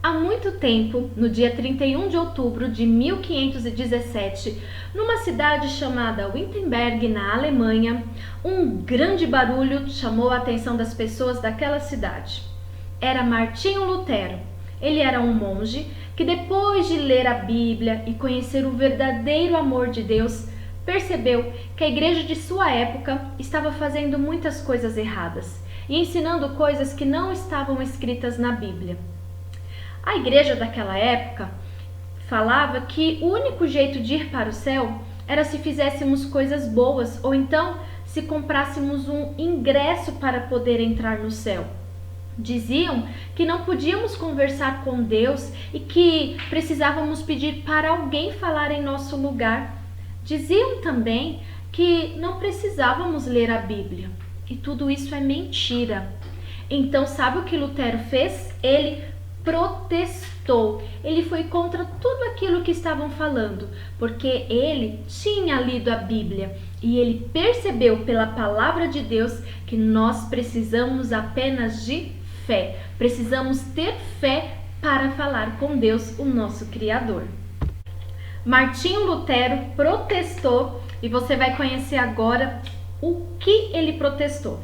Há muito tempo, no dia 31 de outubro de 1517, numa cidade chamada Wittenberg, na Alemanha, um grande barulho chamou a atenção das pessoas daquela cidade. Era Martinho Lutero. Ele era um monge que, depois de ler a Bíblia e conhecer o verdadeiro amor de Deus, percebeu que a igreja de sua época estava fazendo muitas coisas erradas e ensinando coisas que não estavam escritas na Bíblia. A igreja daquela época falava que o único jeito de ir para o céu era se fizéssemos coisas boas ou então se comprássemos um ingresso para poder entrar no céu. Diziam que não podíamos conversar com Deus e que precisávamos pedir para alguém falar em nosso lugar. Diziam também que não precisávamos ler a Bíblia. E tudo isso é mentira. Então, sabe o que Lutero fez? Ele protestou. Ele foi contra tudo aquilo que estavam falando, porque ele tinha lido a Bíblia e ele percebeu pela palavra de Deus que nós precisamos apenas de fé. Precisamos ter fé para falar com Deus, o nosso Criador. Martinho Lutero protestou e você vai conhecer agora o que ele protestou.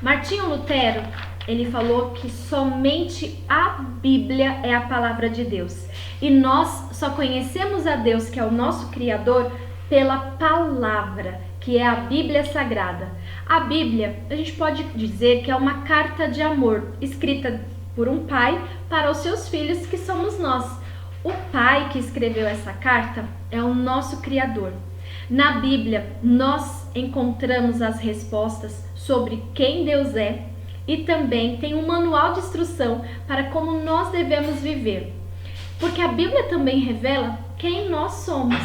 Martinho Lutero, ele falou que somente a Bíblia é a palavra de Deus. E nós só conhecemos a Deus, que é o nosso Criador, pela palavra, que é a Bíblia Sagrada. A Bíblia, a gente pode dizer que é uma carta de amor, escrita por um pai para os seus filhos, que somos nós. O pai que escreveu essa carta é o nosso Criador. Na Bíblia, nós encontramos as respostas sobre quem Deus é e também tem um manual de instrução para como nós devemos viver. Porque a Bíblia também revela quem nós somos.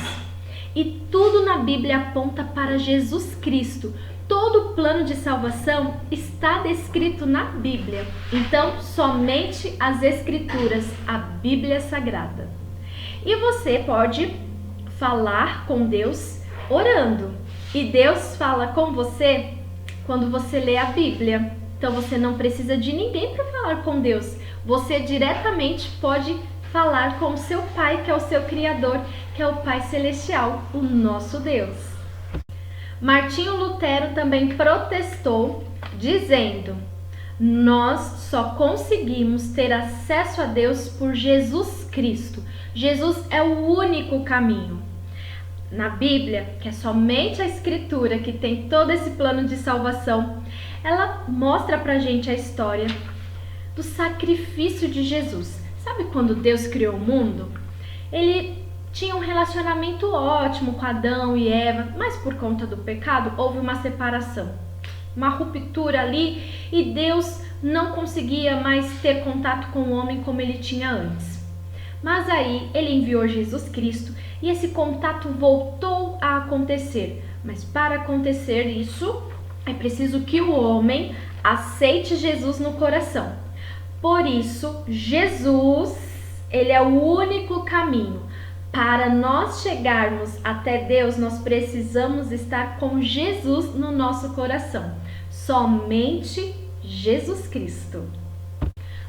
E tudo na Bíblia aponta para Jesus Cristo. Todo o plano de salvação está descrito na Bíblia. Então, somente as Escrituras, a Bíblia Sagrada. E você pode falar com Deus orando. E Deus fala com você quando você lê a Bíblia. Então, você não precisa de ninguém para falar com Deus. Você diretamente pode falar com o seu Pai, que é o seu Criador, que é o Pai Celestial, o nosso Deus. Martinho Lutero também protestou, dizendo: nós só conseguimos ter acesso a Deus por Jesus Cristo. Jesus é o único caminho. Na Bíblia, que é somente a Escritura que tem todo esse plano de salvação, ela mostra pra gente a história do sacrifício de Jesus. Sabe quando Deus criou o mundo? Ele tinha um relacionamento ótimo com Adão e Eva, mas por conta do pecado houve uma separação, uma ruptura ali, e Deus não conseguia mais ter contato com o homem como ele tinha antes. Mas aí ele enviou Jesus Cristo e esse contato voltou a acontecer. Mas para acontecer isso, é preciso que o homem aceite Jesus no coração. Por isso, Jesus, ele é o único caminho. Para nós chegarmos até Deus, nós precisamos estar com Jesus no nosso coração. Somente Jesus Cristo.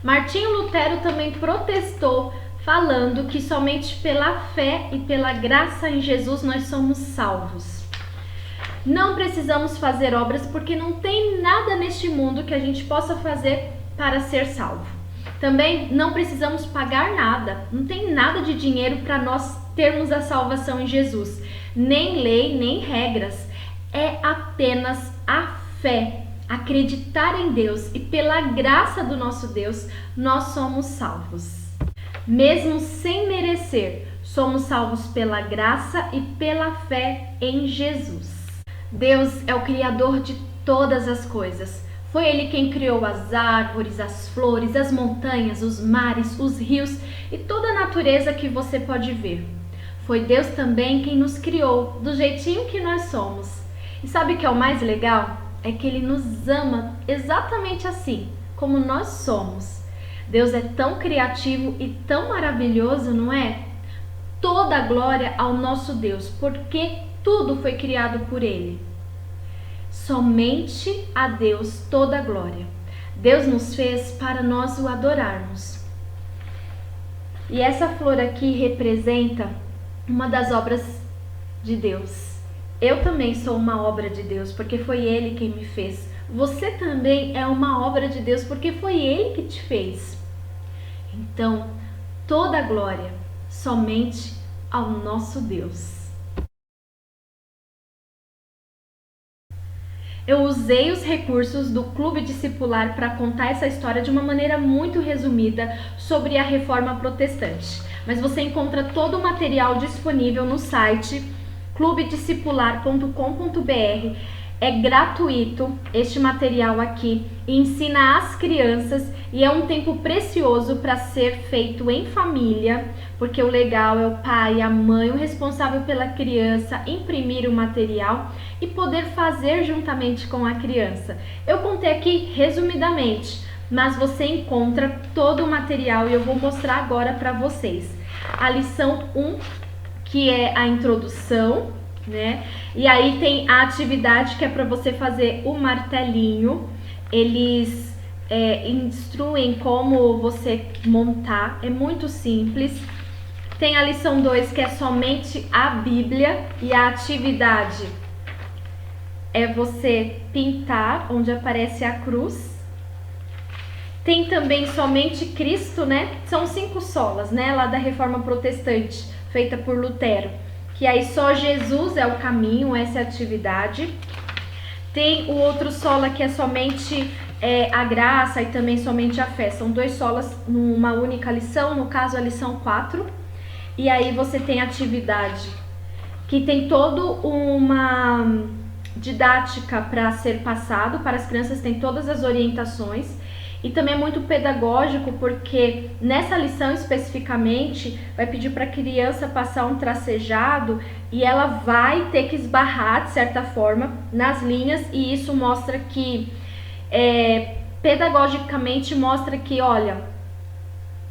Martinho Lutero também protestou, falando que somente pela fé e pela graça em Jesus nós somos salvos. Não precisamos fazer obras porque não tem nada neste mundo que a gente possa fazer para ser salvo. Também não precisamos pagar nada, não tem nada de dinheiro para nós termos a salvação em Jesus. Nem lei, nem regras. É apenas a fé, acreditar em Deus, e pela graça do nosso Deus nós somos salvos. Mesmo sem merecer, somos salvos pela graça e pela fé em Jesus. Deus é o Criador de todas as coisas. Foi Ele quem criou as árvores, as flores, as montanhas, os mares, os rios e toda a natureza que você pode ver. Foi Deus também quem nos criou do jeitinho que nós somos. E sabe o que é o mais legal? É que Ele nos ama exatamente assim, como nós somos. Deus é tão criativo e tão maravilhoso, não é? Toda a glória ao nosso Deus, porque tudo foi criado por Ele. Somente a Deus toda a glória. Deus nos fez para nós o adorarmos. E essa flor aqui representa uma das obras de Deus. Eu também sou uma obra de Deus, porque foi Ele quem me fez. Você também é uma obra de Deus, porque foi Ele que te fez. Então, toda a glória somente ao nosso Deus. Eu usei os recursos do Clube Discipular para contar essa história de uma maneira muito resumida sobre a Reforma Protestante. Mas você encontra todo o material disponível no site clubediscipular.com.br. É gratuito este material aqui, ensina às crianças e é um tempo precioso para ser feito em família, porque o legal é o pai, a mãe, o responsável pela criança imprimir o material e poder fazer juntamente com a criança. Eu contei aqui resumidamente, mas você encontra todo o material e eu vou mostrar agora para vocês. A lição 1, que é a introdução, né? E aí tem a atividade que é para você fazer o martelinho. Eles instruem como você montar, é muito simples. Tem a lição 2, que é somente a Bíblia, e a atividade é você pintar onde aparece a cruz. Tem também somente Cristo, né? São 5 solas, né? Lá da Reforma Protestante, feita por Lutero. Que aí só Jesus é o caminho, essa é a atividade. Tem o outro sola que é somente a graça e também somente a fé. São 2 solas numa única lição, no caso a lição 4. E aí você tem a atividade, que tem toda uma didática para ser passado para as crianças, tem todas as orientações. E também é muito pedagógico, porque nessa lição especificamente vai pedir para a criança passar um tracejado e ela vai ter que esbarrar de certa forma nas linhas, e isso mostra que pedagogicamente mostra que, olha,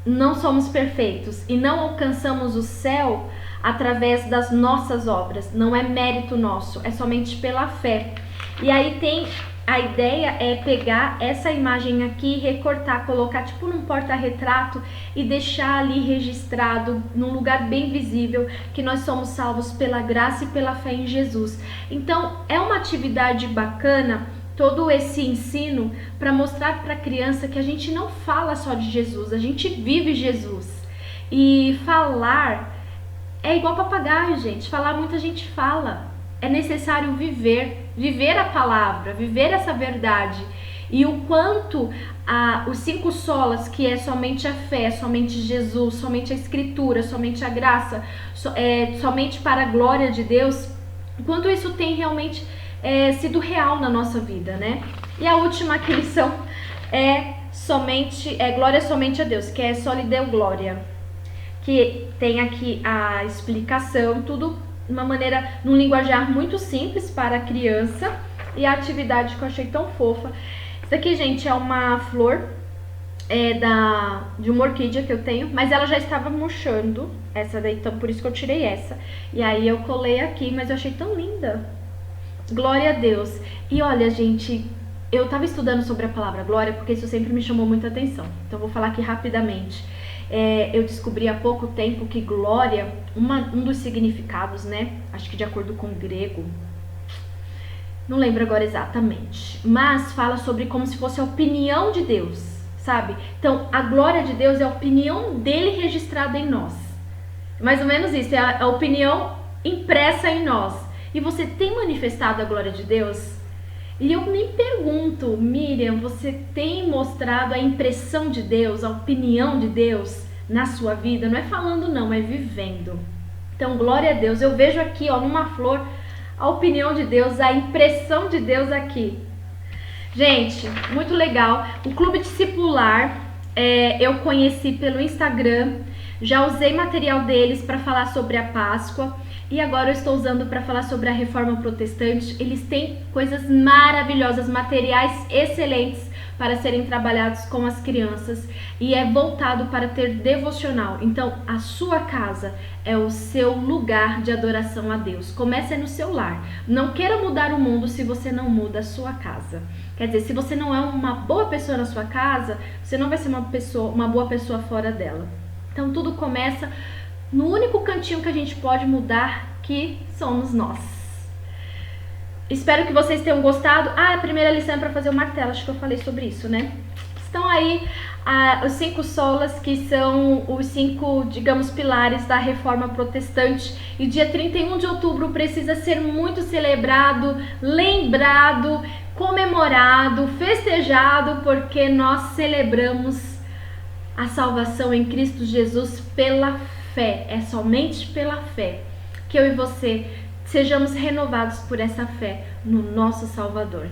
não somos perfeitos e não alcançamos o céu através das nossas obras, não é mérito nosso, é somente pela fé. E aí tem a ideia é pegar essa imagem aqui, recortar, colocar tipo num porta-retrato e deixar ali registrado num lugar bem visível que nós somos salvos pela graça e pela fé em Jesus. Então é uma atividade bacana, todo esse ensino para mostrar para a criança que a gente não fala só de Jesus, a gente vive Jesus. E falar é igual papagaio, gente. Falar muita gente fala. É necessário viver a palavra, viver essa verdade. E o quanto os 5 solas, que é somente a fé, somente Jesus, somente a escritura, somente a graça, somente para a glória de Deus, o quanto isso tem realmente sido real na nossa vida, né? E a última lição é glória somente a Deus, que é só lhe deu glória. Que tem aqui a explicação, tudo de uma maneira, num linguajar muito simples para a criança, e a atividade que eu achei tão fofa. Isso aqui, gente, é uma flor de uma orquídea que eu tenho, mas ela já estava murchando, essa daí, então por isso que eu tirei essa. E aí eu colei aqui, mas eu achei tão linda. Glória a Deus. E olha, gente, eu tava estudando sobre a palavra glória porque isso sempre me chamou muita atenção. Então eu vou falar aqui rapidamente. Eu descobri há pouco tempo que glória, um dos significados, né? Acho que de acordo com o grego, não lembro agora exatamente, mas fala sobre como se fosse a opinião de Deus, sabe? Então a glória de Deus é a opinião dele registrada em nós. Mais ou menos isso, é a opinião impressa em nós. E você tem manifestado a glória de Deus? E eu me pergunto, Miriam, você tem mostrado a impressão de Deus, a opinião de Deus na sua vida? Não é falando não, é vivendo. Então, glória a Deus. Eu vejo aqui, ó, numa flor, a opinião de Deus, a impressão de Deus aqui. Gente, muito legal. O Clube Discipular, eu conheci pelo Instagram. Já usei material deles para falar sobre a Páscoa. E agora eu estou usando para falar sobre a Reforma Protestante. Eles têm coisas maravilhosas, materiais excelentes para serem trabalhados com as crianças. E é voltado para ter devocional. Então, a sua casa é o seu lugar de adoração a Deus. Comece no seu lar. Não queira mudar o mundo se você não muda a sua casa. Quer dizer, se você não é uma boa pessoa na sua casa, você não vai ser uma boa pessoa fora dela. Então tudo começa no único cantinho que a gente pode mudar, que somos nós. Espero que vocês tenham gostado. A primeira lição é para fazer o martelo, acho que eu falei sobre isso, né? Estão aí os 5 solas, que são os 5, digamos, pilares da reforma protestante. E dia 31 de outubro precisa ser muito celebrado, lembrado, comemorado, festejado, porque nós celebramos a salvação em Cristo Jesus pela fé. É somente pela fé que eu e você sejamos renovados por essa fé no nosso Salvador.